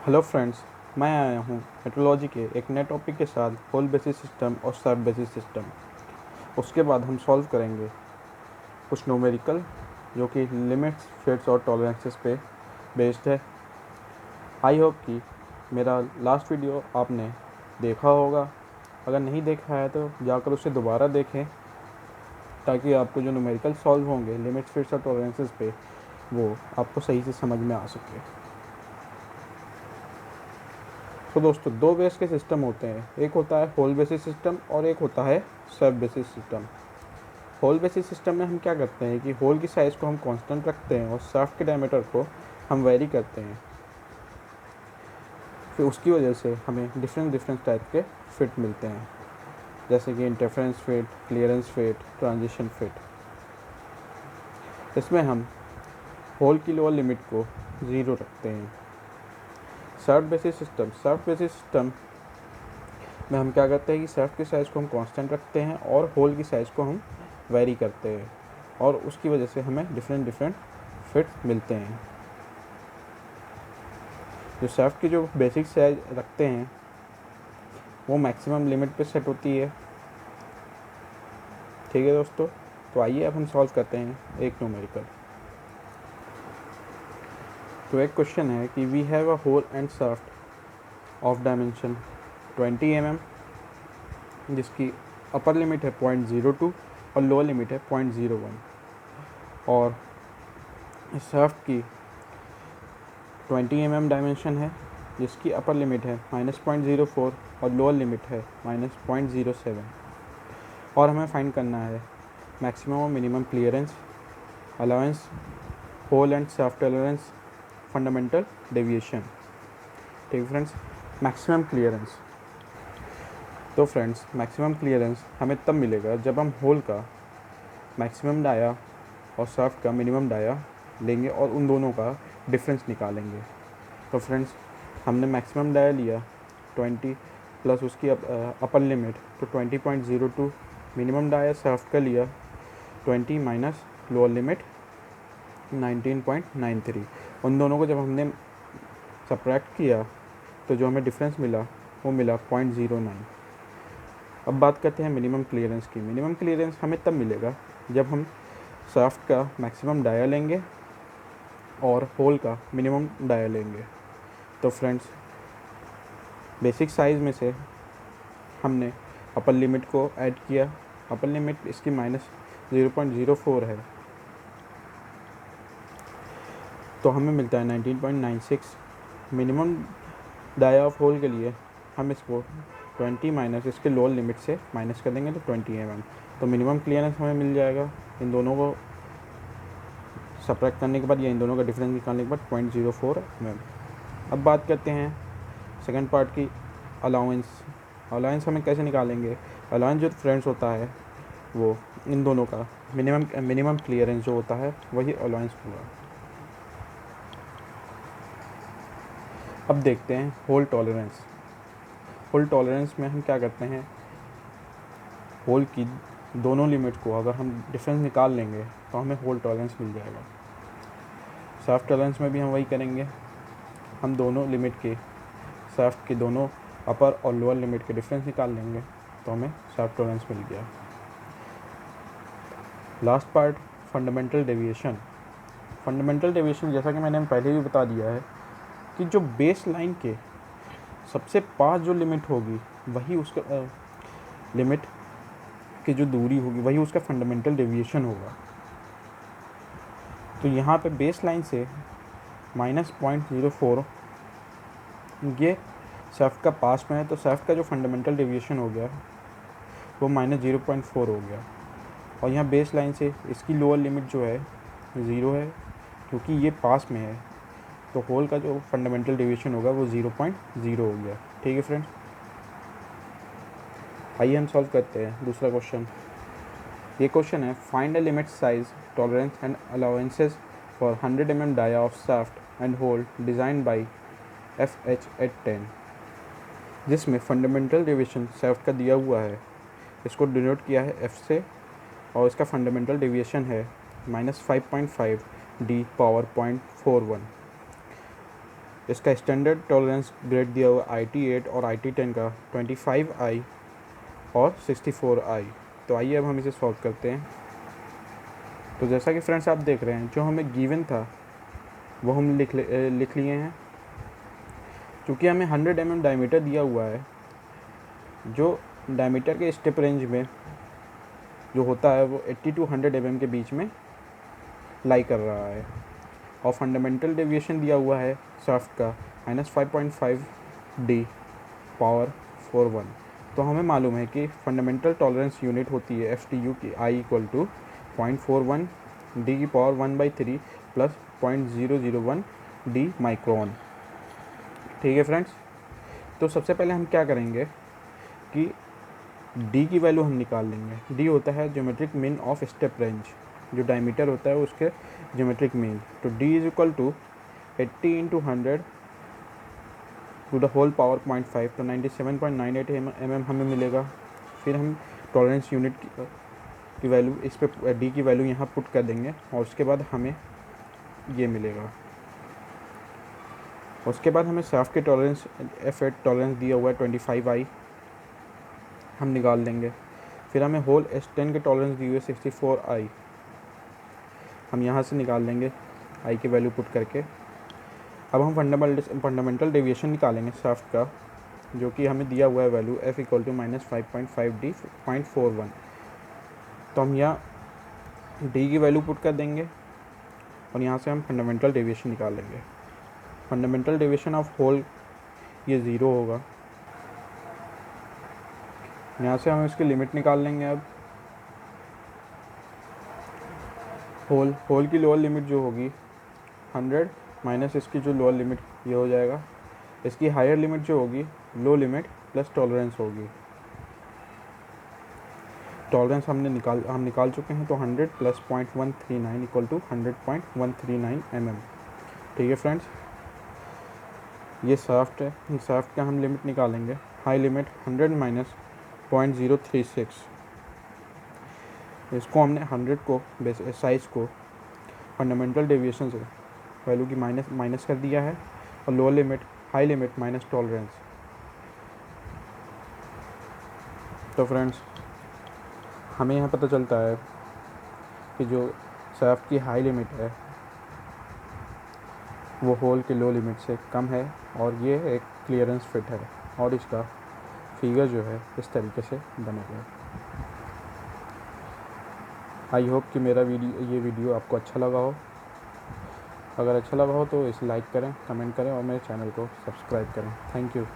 Hello friends, मैं आया हूँ मेट्रोलॉजी के एक नए टॉपिक के साथ होल बेसिस सिस्टम और सब बेसिस सिस्टम। उसके बाद हम सॉल्व करेंगे कुछ न्यूमेरिकल जो कि लिमिट्स, फिट्स और टॉलरेंसेस पे बेस्ड है। आई होप कि मेरा लास्ट वीडियो आपने देखा होगा। अगर नहीं देखा है तो जाकर उसे दोबारा देखें ताकि आपको जो न्यूमेरिकल सॉल्व होंगे लिमिट्स, फिट्स और टॉलरेंसेस पे वो आपको सही से समझ में आ सके। तो दोस्तों, दो बेस के सिस्टम होते हैं, एक होता है होल बेसिस सिस्टम और एक होता है सब basis system. Hole basis system में हम क्या करते हैं कि होल की साइज़ को हम कांस्टेंट रखते हैं और शाफ्ट के डायमीटर को हम वेरी करते हैं। फिर उसकी वजह से हमें डिफरेंट टाइप के फिट मिलते हैं, जैसे कि interference fit, clearance fit, transition fit. इसमें हम होल की लोअर लिमिट को 0 रखते हैं। शाफ्ट बेसिस सिस्टम में हम क्या करते हैं कि शाफ्ट की साइज़ को हम कांस्टेंट रखते हैं और होल की साइज़ को हम वेरी करते हैं, और उसकी वजह से हमें डिफरेंट फिट मिलते हैं। जो शाफ्ट की जो बेसिक साइज रखते हैं वो मैक्सिमम लिमिट पे सेट होती है। ठीक है दोस्तों, तो आइए अब हम सॉल्व करते हैं एक न्यूमेरिकल। तो एक क्वेश्चन है कि we have a hole and shaft of dimension 20 mm, जिसकी अपर लिमिट है 0.02 और लोअर लिमिट है 0.01, और इस शाफ्ट की 20 mm डायमेंशन है जिसकी अपर लिमिट है -0.04 और लोअर लिमिट है -0.07, और हमें फाइंड करना है मैक्सिमम और minimum clearance, allowance, hole and shaft tolerance, fundamental deviation. ठीक है फ्रेंड्स, मैक्सिमम क्लियरेंस। तो फ्रेंड्स, मैक्सिमम क्लियरेंस हमें तब मिलेगा जब हम होल का मैक्सिमम डाया और शाफ्ट का मिनिमम डाया लेंगे और उन दोनों का डिफरेंस निकालेंगे। तो फ्रेंड्स, हमने मैक्सिमम डाया लिया 20 प्लस उसकी अपर लिमिट, तो 20.02। मिनिमम डाया शाफ्ट का लिया 20 माइनस लोअर लिमिट 19.93। उन दोनों को जब हमने सब्ट्रैक्ट किया तो जो हमें डिफरेंस मिला वो मिला 0.09। अब बात करते हैं मिनिमम क्लियरेंस की। मिनिमम क्लियरेंस हमें तब मिलेगा जब हम शाफ्ट का मैक्सिमम डाया लेंगे और होल का मिनिमम डाया लेंगे। तो फ्रेंड्स, बेसिक साइज़ में से हमने अपर लिमिट को ऐड किया। अपर लिमिट इसकी -0.04 है, तो हमें मिलता है 19.96। मिनिमम डाया ऑफ होल के लिए हम इसको 20 माइनस इसके लोअर लिमिट से माइनस कर देंगे तो 20 mm, तो मिनिमम क्लियरेंस हमें मिल जाएगा। इन दोनों को सब्ट्रैक्ट करने के बाद या इन दोनों का डिफरेंस निकालने के बाद 0.04 mm। अब बात करते हैं सेकंड पार्ट की, अलाउंस। अलाउंस हमें कैसे निकालेंगे? अलाउंस जो फ्रेंड्स होता है वो इन दोनों का मिनिमम क्लियरेंस जो होता है वही अलाउंस होगा। अब देखते हैं होल टॉलरेंस। होल टॉलरेंस में हम क्या करते हैं, होल की दोनों लिमिट को अगर हम डिफरेंस निकाल लेंगे तो हमें होल टॉलरेंस मिल जाएगा। शाफ्ट टॉलरेंस में भी हम वही करेंगे, हम दोनों लिमिट के शाफ्ट के दोनों अपर और लोअर लिमिट के डिफरेंस निकाल लेंगे तो हमें शाफ्ट टॉलरेंस मिल गया। Last part, fundamental deviation. Fundamental deviation जैसा कि मैंने पहले भी बता दिया है कि जो बेस लाइन के सबसे पास जो लिमिट होगी वही उसका लिमिट की जो दूरी होगी वही उसका फंडामेंटल डेविएशन होगा। तो यहाँ पे बेस लाइन से -0.04 ये शाफ्ट का पास में है, तो शाफ्ट का जो फंडामेंटल डेविएशन हो गया वो -0.4 हो गया, और यहाँ बेस लाइन से इसकी लोअर लिमिट जो है 0 है क्योंकि ये पास में है, तो होल का जो फंडामेंटल डेविएशन होगा वो 0.0 हो गया। ठीक है फ्रेंड्स, आइए हम सॉल्व करते हैं दूसरा क्वेश्चन। ये क्वेश्चन है, find the limit size, tolerance and allowances for 100 mm dia of shaft and hole design by FH at 10, जिसमें फंडामेंटल डेविएशन शाफ्ट का दिया हुआ है, इसको डिनोट किया है F से, और इसका फंडामेंटल डेविएशन है -5.5 D पावर 0.41। इसका स्टैंडर्ड टॉलरेंस ग्रेड दिया हुआ IT8 और IT10 का 25i और 64i। तो आइए अब हम इसे सॉल्व करते हैं। तो जैसा कि फ्रेंड्स आप देख रहे हैं, जो हमें गिवन था वो हम लिख लिए हैं। चूँकि हमें 100 mm डायमीटर दिया हुआ है, जो डायमीटर के स्टेप रेंज में जो होता है वो 80 to 100 mm के बीच में लाई कर रहा है, और फंडामेंटल डेविएशन दिया हुआ है शाफ्ट का -5.5d पावर 41। तो हमें मालूम है कि फंडामेंटल टॉलरेंस यूनिट होती है FTU की I इक्वल टू 0.41 d की पावर 1/3 प्लस 0.001 d माइक्रोन। ठीक है फ्रेंड्स, तो सबसे पहले हम क्या करेंगे कि d की वैल्यू हम निकाल लेंगे। d होता है geometric mean of step range, जो डायमीटर होता है उसके ज्योमेट्रिक मीन। तो d is equal to 80 into 100 to the whole power 0.5, तो 97.98 mm हमें मिलेगा। फिर हम टॉलरेंस यूनिट की वैल्यू इस पर d की वैल्यू यहाँ पुट कर देंगे, और उसके बाद हमें ये मिलेगा। उसके बाद हमें शाफ्ट के टॉलरेंस F8 टॉलरेंस दिया हुआ है 25i, हम निकाल लेंगे। फिर हमें होल S10 के टॉलरेंस दी हुई है 64i, हम यहाँ से निकाल लेंगे i की वैल्यू पुट करके। अब हम फंडामेंटल डेविएशन निकालेंगे शाफ्ट का, जो कि हमें दिया हुआ है value F equal to -5.5d 0.41। तो हम यहाँ d की वैल्यू पुट कर देंगे, और यहाँ से हम फंडामेंटल डेविएशन निकाल लेंगे। फंडामेंटल डेविएशन ऑफ होल ये 0 होगा। यहाँ से हम इसकी लिमिट निकाल लेंगे। अब होल की लोअर लिमिट जो होगी 100 माइनस इसकी जो लोअर लिमिट ये हो जाएगा। इसकी हायर लिमिट जो होगी लो लिमिट प्लस टॉलरेंस होगी। टॉलरेंस हम निकाल चुके हैं, तो 100 प्लस 0.139 इक्वल टू 100.139 mm। ठीक है फ्रेंड्स, ये शाफ्ट है। शाफ्ट का हम लिमिट निकालेंगे। हाई लिमिट 100 माइनस 0.036, इसको हमने 100 को साइज़ को फंडामेंटल डेविएशन से वैल्यू की माइनस कर दिया है, और lower limit high limit minus tolerance. तो फ्रेंड्स, हमें यहाँ पता चलता है कि जो शाफ्ट की हाई लिमिट है वो होल के लो लिमिट से कम है, और ये एक क्लियरेंस फिट है, और इसका फिगर जो है इस तरीके से बनेगा। आई होप कि मेरा ये वीडियो आपको अच्छा लगा हो। अगर अच्छा लगा हो तो इसे लाइक करें, कमेंट करें और मेरे चैनल को सब्सक्राइब करें। Thank you.